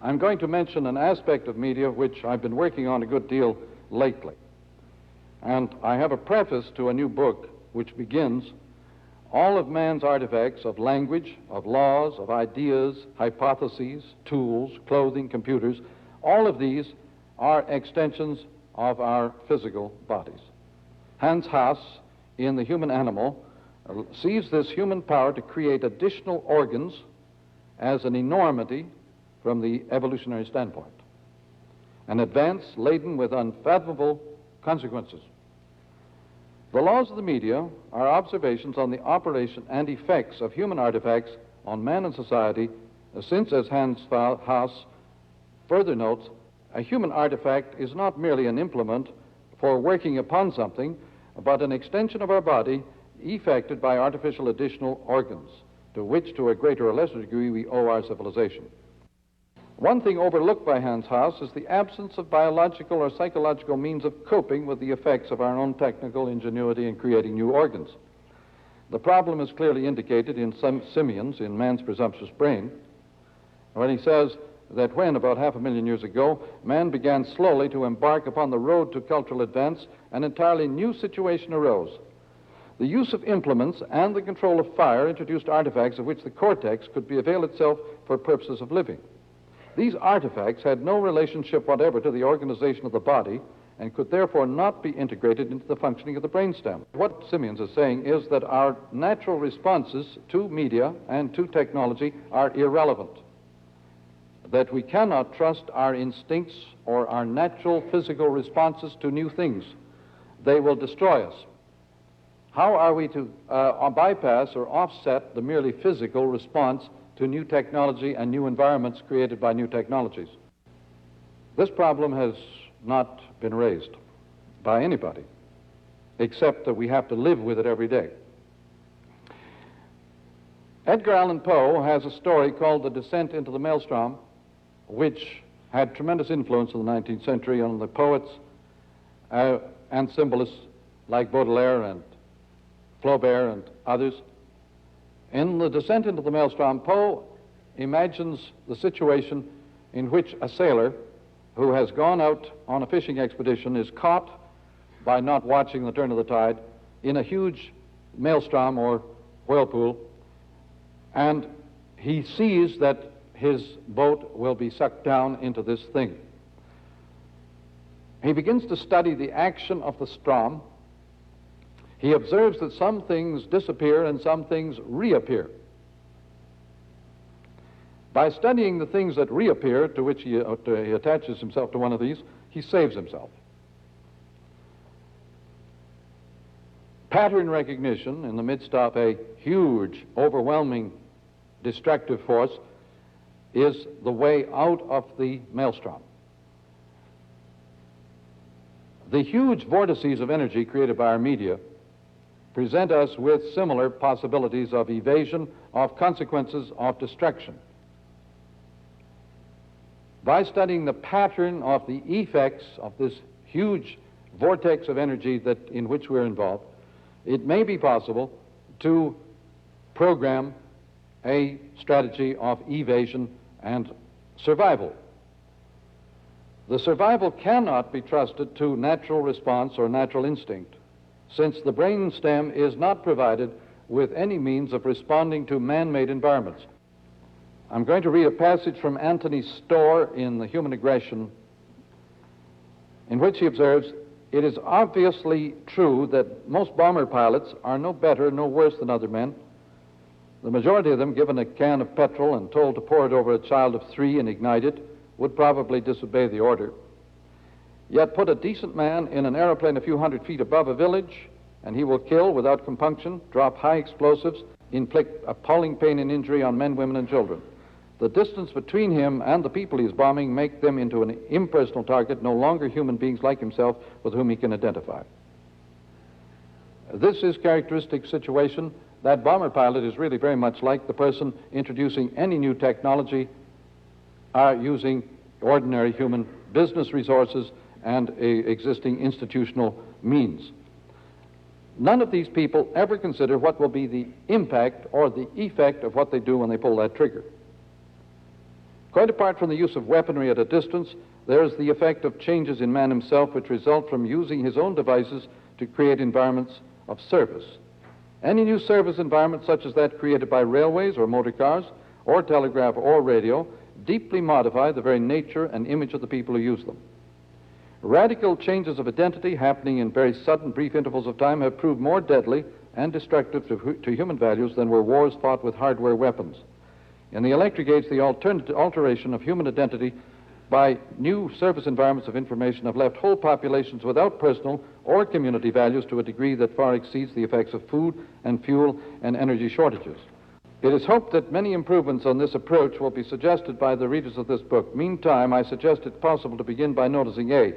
I'm going to mention an aspect of media which I've been working on a good deal lately. And I have a preface to a new book which begins, all of man's artifacts of language, of laws, of ideas, hypotheses, tools, clothing, computers, all of these are extensions of our physical bodies. Hans Haas, in The Human Animal, sees this human power to create additional organs as an enormity from the evolutionary standpoint, an advance laden with unfathomable consequences. The laws of the media are observations on the operation and effects of human artifacts on man and society, since, as Hans Haas further notes, a human artifact is not merely an implement for working upon something, but an extension of our body effected by artificial additional organs, to which, to a greater or lesser degree, we owe our civilization. One thing overlooked by Hans Haas is the absence of biological or psychological means of coping with the effects of our own technical ingenuity in creating new organs. The problem is clearly indicated in some simians in man's presumptuous brain, when he says that when, about 500,000 years ago, man began slowly to embark upon the road to cultural advance, an entirely new situation arose. The use of implements and the control of fire introduced artifacts of which the cortex could avail itself for purposes of living. These artifacts had no relationship whatever to the organization of the body and could therefore not be integrated into the functioning of the brainstem. What Simians is saying is that our natural responses to media and to technology are irrelevant, that we cannot trust our instincts or our natural physical responses to new things. They will destroy us. How are we to bypass or offset the merely physical response to new technology and new environments created by new technologies? This problem has not been raised by anybody, except that we have to live with it every day. Edgar Allan Poe has a story called The Descent into the Maelstrom, which had tremendous influence in the 19th century on the poets and symbolists like Baudelaire and Flaubert and others. In The Descent into the Maelstrom, Poe imagines the situation in which a sailor who has gone out on a fishing expedition is caught by not watching the turn of the tide in a huge maelstrom or whirlpool, and he sees that his boat will be sucked down into this thing. He begins to study the action of the storm. He observes that some things disappear and some things reappear. By studying the things that reappear, to which he attaches himself to one of these, he saves himself. Pattern recognition in the midst of a huge, overwhelming, destructive force is the way out of the maelstrom. The huge vortices of energy created by our media present us with similar possibilities of evasion, of consequences, of destruction. By studying the pattern of the effects of this huge vortex of energy in which we're involved, it may be possible to program a strategy of evasion and survival. The survival cannot be trusted to natural response or natural instinct, since the brain stem is not provided with any means of responding to man-made environments. I'm going to read a passage from Anthony Storr in The Human Aggression, in which he observes, "It is obviously true that most bomber pilots are no better, no worse than other men. The majority of them, given a can of petrol and told to pour it over a child of 3 and ignite it, would probably disobey the order. Yet put a decent man in an aeroplane a few hundred feet above a village, and he will kill without compunction, drop high explosives, inflict appalling pain and injury on men, women, and children. The distance between him and the people he is bombing make them into an impersonal target, no longer human beings like himself with whom he can identify." This is characteristic situation. That bomber pilot is really very much like the person introducing any new technology using ordinary human business resources and existing institutional means. None of these people ever consider what will be the impact or the effect of what they do when they pull that trigger. Quite apart from the use of weaponry at a distance, there is the effect of changes in man himself which result from using his own devices to create environments of service. Any new service environment, such as that created by railways or motor cars or telegraph or radio, deeply modify the very nature and image of the people who use them. Radical changes of identity happening in very sudden, brief intervals of time have proved more deadly and destructive to human values than were wars fought with hardware weapons. In the electric age, the alteration of human identity by new service environments of information have left whole populations without personal or community values to a degree that far exceeds the effects of food and fuel and energy shortages. It is hoped that many improvements on this approach will be suggested by the readers of this book. Meantime, I suggest it possible to begin by noticing A,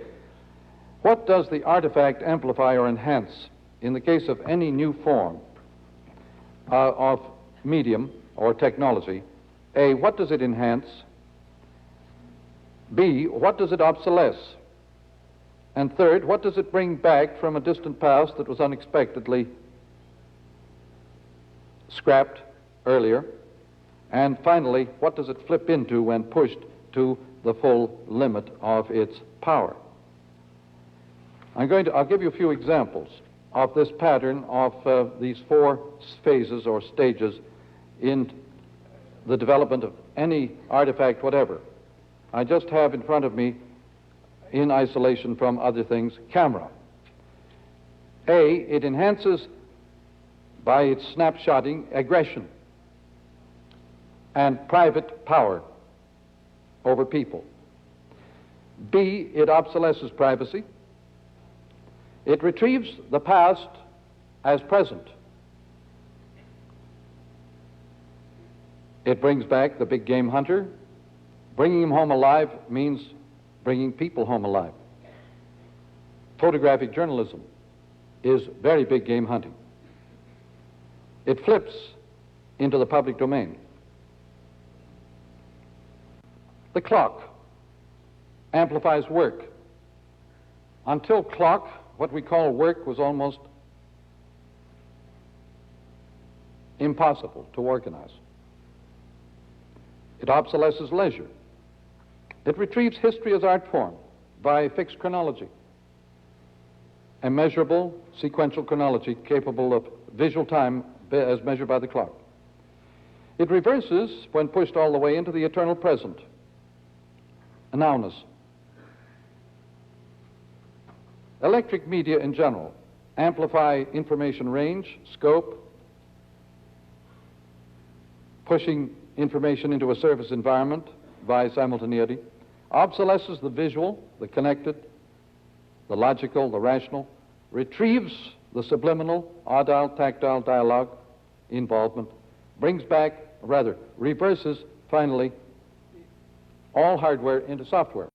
what does the artifact amplify or enhance in the case of any new form of medium or technology? A, what does it enhance? B, what does it obsolesce? And third, what does it bring back from a distant past that was unexpectedly scrapped earlier? And finally, what does it flip into when pushed to the full limit of its power? I'll give you a few examples of this pattern of these four phases or stages in the development of any artifact whatever. I just have in front of me, in isolation from other things, camera. A, it enhances by its snapshotting aggression and private power over people. B, it obsolesces privacy. It retrieves the past as present. It brings back the big game hunter. Bringing him home alive means bringing people home alive. Photographic journalism is very big game hunting. It flips into the public domain. The clock amplifies work. Until clock, what we call work was almost impossible to organize. It obsolesces leisure. It retrieves history as art form by fixed chronology, a measurable sequential chronology capable of visual time as measured by the clock. It reverses, when pushed all the way, into the eternal present, a nowness. Electric media in general amplify information range, scope, pushing information into a service environment by simultaneity, obsolesces the visual, the connected, the logical, the rational, retrieves the subliminal, audile, tactile, dialogue, involvement, brings back, rather, reverses, finally, all hardware into software.